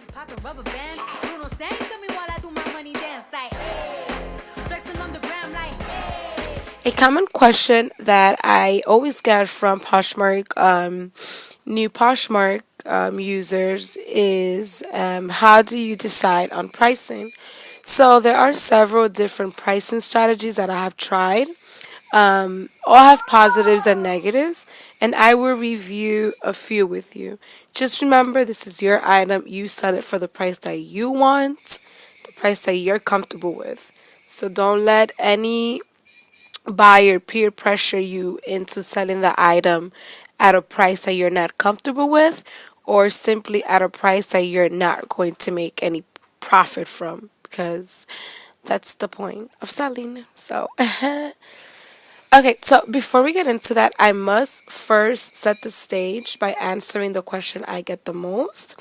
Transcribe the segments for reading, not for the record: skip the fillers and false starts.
Popping rubber bands. Bruno sang to me while I do my money dance. Like, hey. Flexing on the gram like, hey. A common question that I always get from Poshmark, new Poshmark users is how do you decide on pricing? So there are several different pricing strategies that I have tried. All have positives and negatives, and I will review a few with you. Just remember, this is your item. You sell it for the price that you want, the price that you're comfortable with. So don't let any buyer peer pressure you into selling the item at a price that you're not comfortable with, or simply at a price that you're not going to make any profit from, because that's the point of selling. So okay, so before we get into that, I must first set the stage by answering the question I get the most.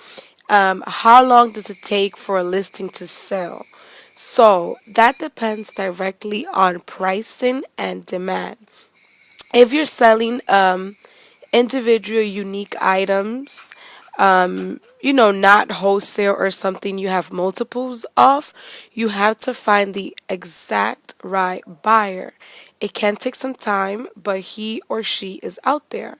How long does it take for a listing to sell? So that depends directly on pricing and demand. If you're selling individual unique items, not wholesale or something you have multiples of, you have to find the exact right buyer. It can take some time, but he or she is out there.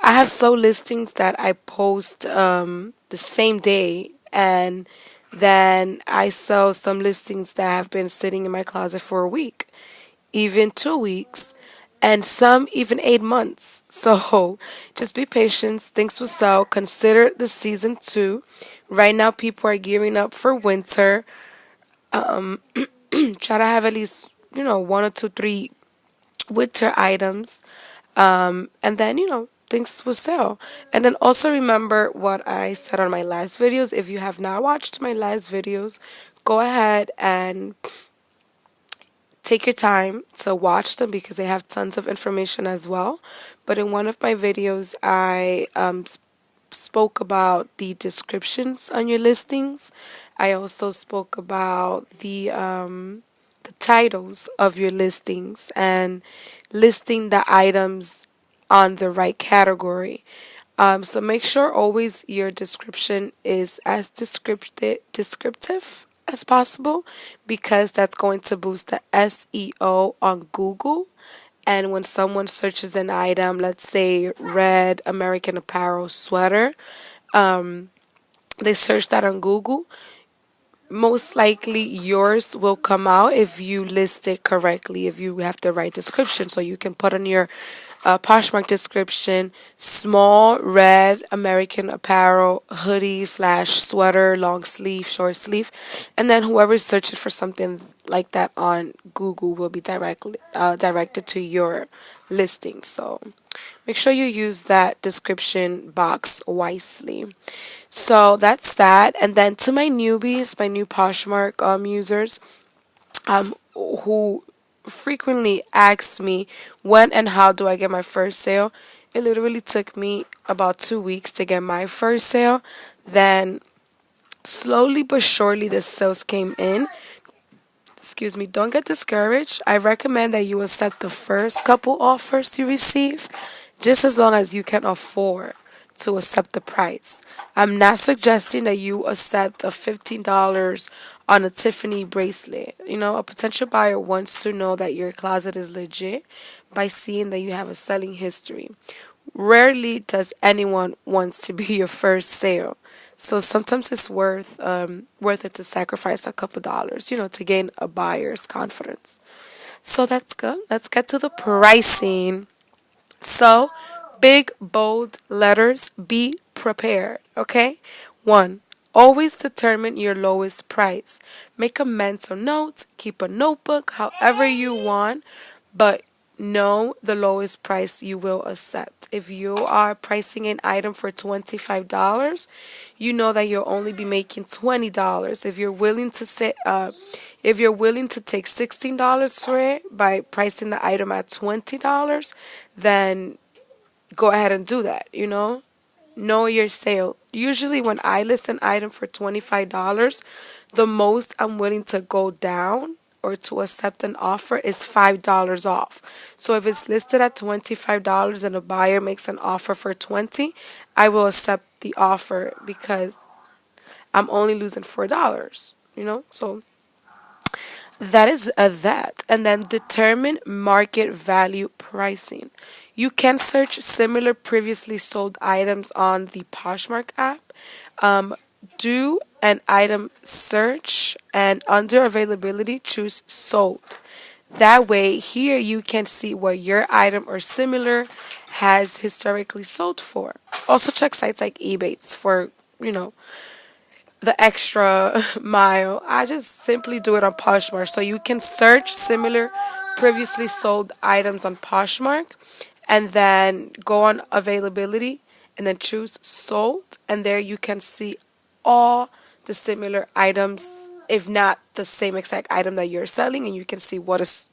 I have sold listings that I post the same day, and then I sell some listings that have been sitting in my closet for a week, even 2 weeks, and some even 8 months. So just be patient. Things will sell. Consider the season too. Right now, people are gearing up for winter. Try to have at least, one or two, three winter items. And then, things will sell. And then also remember what I said on my last videos. If you have not watched my last videos, go ahead and take your time to watch them because they have tons of information as well. But in one of my videos, I spoke about the descriptions on your listings. I also spoke about the titles of your listings and listing the items on the right category. So make sure always your description is as descriptive as possible, because that's going to boost the SEO on Google. And when someone searches an item, let's say red American Apparel sweater, they search that on Google, most likely yours will come out if you list it correctly, if you have the right description. So you can put on your Poshmark description, small red American Apparel hoodie slash sweater, long sleeve, short sleeve, and then whoever's searching for something like that on Google will be directed to your listing. So make sure you use that description box wisely. So that's that. And then to my newbies, my new Poshmark users, who frequently ask me when and how do I get my first sale. It literally took me about 2 weeks to get my first sale. Then slowly but surely the sales came in. Excuse me, don't get discouraged. I recommend that you accept the first couple offers you receive, just as long as you can afford to accept the price. I'm not suggesting that you accept a $15 on a Tiffany bracelet. A potential buyer wants to know that your closet is legit by seeing that you have a selling history. Rarely does anyone wants to be your first sale. So sometimes it's worth it to sacrifice a couple dollars, to gain a buyer's confidence. So that's good. Let's get to the pricing. So, big, bold letters, be prepared, okay? 1. Always determine your lowest price. Make a mental note, keep a notebook, however you want, but know the lowest price you will accept. If you are pricing an item for $25, you know that you'll only be making $20. If you're willing to take $16 for it by pricing the item at $20, then go ahead and do that, Know your sale. Usually when I list an item for $25, the most I'm willing to go down or to accept an offer is $5 off. So if it's listed at $25 and a buyer makes an offer for $20, I will accept the offer because I'm only losing $4, So that is that. And then determine market value pricing. You can search similar previously sold items on the Poshmark app. Um, do an item search and under availability, choose sold. That way, here you can see what your item or similar has historically sold for. Also, check sites like eBay for, you know, the extra mile. I just simply do it on Poshmark. So you can search similar previously sold items on Poshmark and then go on availability and then choose sold. And there you can see all the similar items, if not the same exact item that you're selling, and you can see what is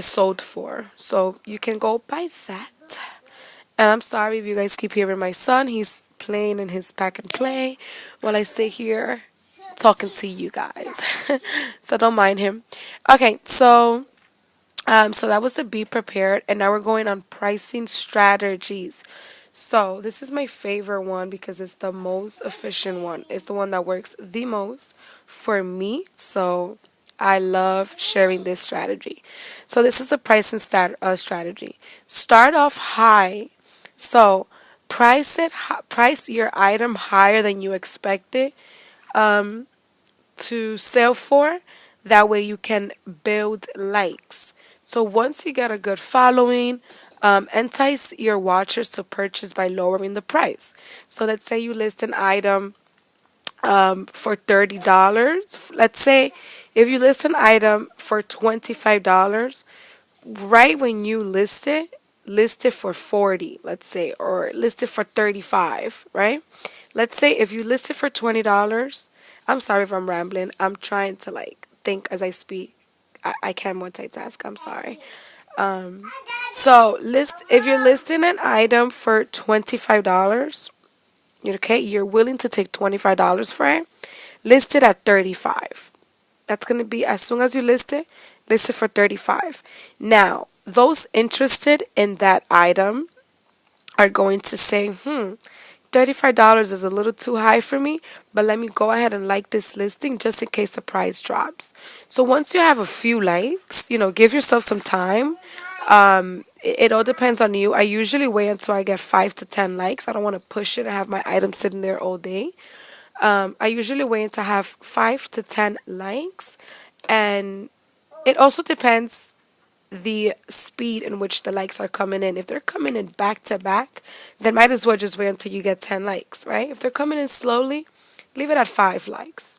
sold for. So you can go by that. And I'm sorry if you guys keep hearing my son. He's playing in his pack and play while I sit here talking to you guys. So don't mind him. Okay, so that was the be prepared, and now we're going on pricing strategies. So this is my favorite one because it's the most efficient one. It's the one that works the most for me. So I love sharing this strategy. So this is a pricing strategy. Start off high. So price your item higher than you expected to sell for. That way you can build likes. So once you get a good following, entice your watchers to purchase by lowering the price. So let's say you list an item for $30. Let's say if you list an item for $25, right when you list it for 40, let's say, or list it for 35, right? Let's say if you list it for $20, I'm sorry if I'm rambling. I'm trying to like think as I speak. I can multitask. I'm sorry. So list if you're listing an item for $25, okay, you're willing to take $25 for it. List it at 35. That's gonna be as soon as you list it for 35. Now, those interested in that item are going to say, $35 is a little too high for me, but let me go ahead and like this listing just in case the price drops. So once you have a few likes, give yourself some time. It all depends on you. I usually wait until I get 5 to 10 likes. I don't want to push it and have my item sitting there all day. I usually wait until I have 5 to 10 likes, and it also depends the speed in which the likes are coming in. If they're coming in back to back, then might as well just wait until you get 10 likes, right? If they're coming in slowly, leave it at 5 likes.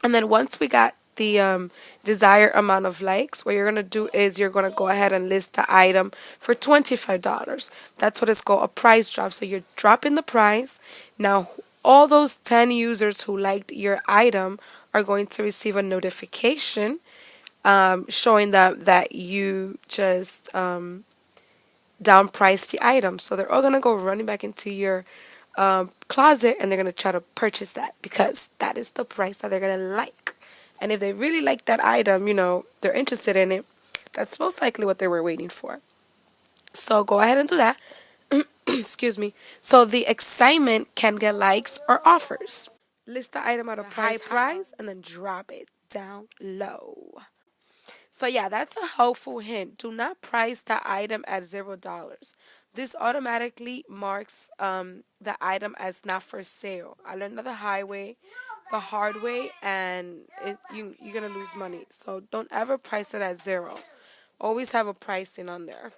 And then once we got the desired amount of likes, what you're going to do is you're going to go ahead and list the item for $25. That's what it's called, a price drop. So you're dropping the price. Now, all those 10 users who liked your item are going to receive a notification showing them that you just downpriced the item. So they're all going to go running back into your closet, and they're going to try to purchase that because that is the price that they're going to like. And if they really like that item, they're interested in it, that's most likely what they were waiting for. So go ahead and do that. Excuse me. So the excitement can get likes or offers. List the item at a high price and then drop it down low. So yeah, that's a helpful hint. Do not price the item at $0. This automatically marks the item as not for sale. I learned the hard way, and you're gonna lose money. So don't ever price it at 0. Always have a pricing on there.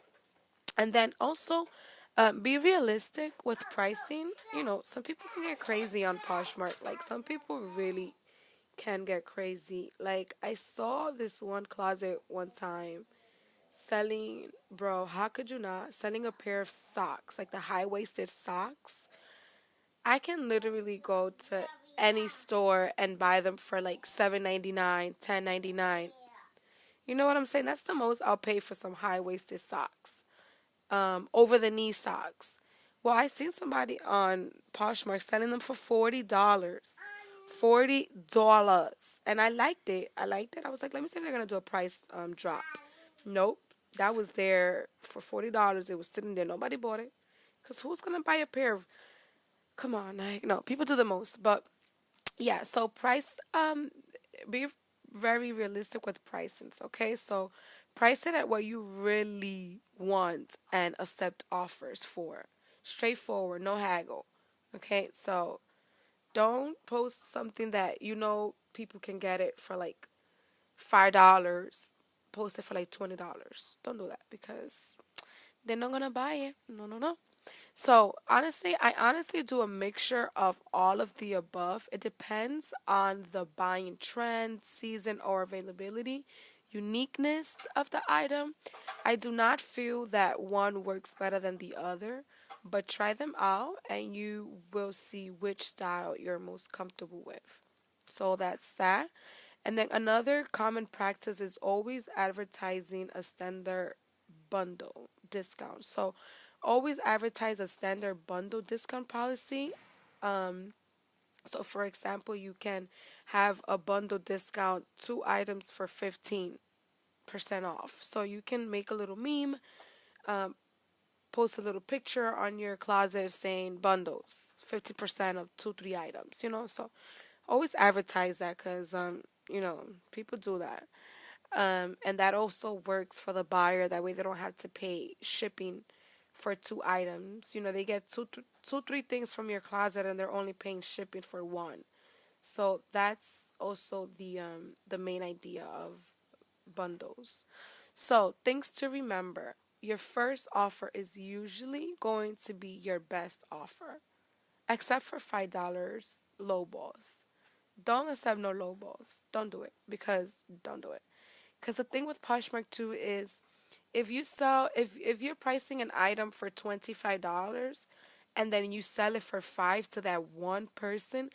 And then also, be realistic with pricing. Some people can get crazy on Poshmark. Like, some people really can get crazy. Like, I saw this one closet one time selling, bro, how could you not? Selling a pair of socks, like the high-waisted socks. I can literally go to any store and buy them for like $7.99, $10.99. You know what I'm saying? That's the most I'll pay for some high-waisted socks. Over the knee socks. Well, I seen somebody on Poshmark selling them for $40. $40. And I liked it. I was like, let me see if they're gonna do a price drop. Nope. That was there for $40. It was sitting there. Nobody bought it. Because who's gonna buy a pair of Come on, like no, people do the most, but yeah. So price, be very realistic with pricings. Okay, so price it at what you really want and accept offers for. Straightforward, no haggle. Okay, so don't post something that you know people can get it for like $5. Post it for like $20. Don't do that because they're not gonna buy it. No, no, no. So honestly, I honestly do a mixture of all of the above. It depends on the buying trend, season, or availability, uniqueness of the item. I do not feel that one works better than the other, but try them out and you will see which style you're most comfortable with. So that's that. And then another common practice is always advertising a standard bundle discount. So always advertise a standard bundle discount policy. So for example, you can have a bundle discount, 2 items for 15% off. So you can make a little meme, post a little picture on your closet saying bundles, 50% of 2, 3 items, So always advertise that because, people do that. And that also works for the buyer. That way they don't have to pay shipping for 2 items. They get two, 3 things from your closet and they're only paying shipping for one. So that's also the main idea of bundles. So things to remember. Your first offer is usually going to be your best offer, except for $5 low balls. Don't accept no low balls. Don't do it because don't do it. Because the thing with Poshmark too is if you're pricing an item for $25 and then you sell it for 5 to that one person,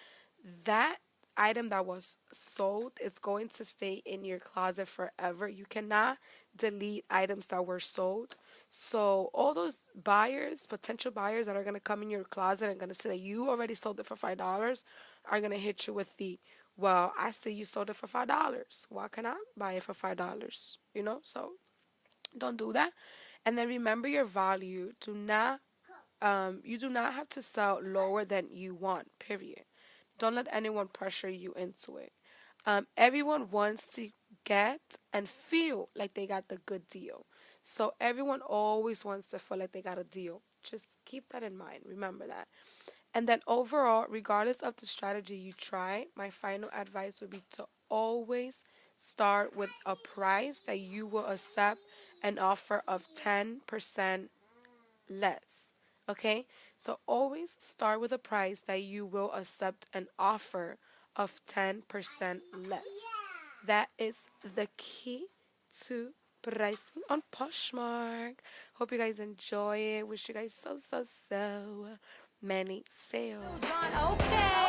that item that was sold is going to stay in your closet forever. You cannot delete items that were sold. So all those buyers, potential buyers that are gonna come in your closet and gonna say that you already sold it for $5 are gonna hit you with the, well, I see you sold it for $5. Why can I buy it for $5? So don't do that. And then remember your value. You do not have to sell lower than you want, period. Don't let anyone pressure you into it. Everyone wants to get and feel like they got the good deal. So everyone always wants to feel like they got a deal. Just keep that in mind. Remember that. And then overall, regardless of the strategy you try, my final advice would be to always start with a price that you will accept an offer of 10% less. Okay? So always start with a price that you will accept an offer of 10% less. That is the key to pricing on Poshmark. Hope you guys enjoy it. Wish you guys so many sales. Okay.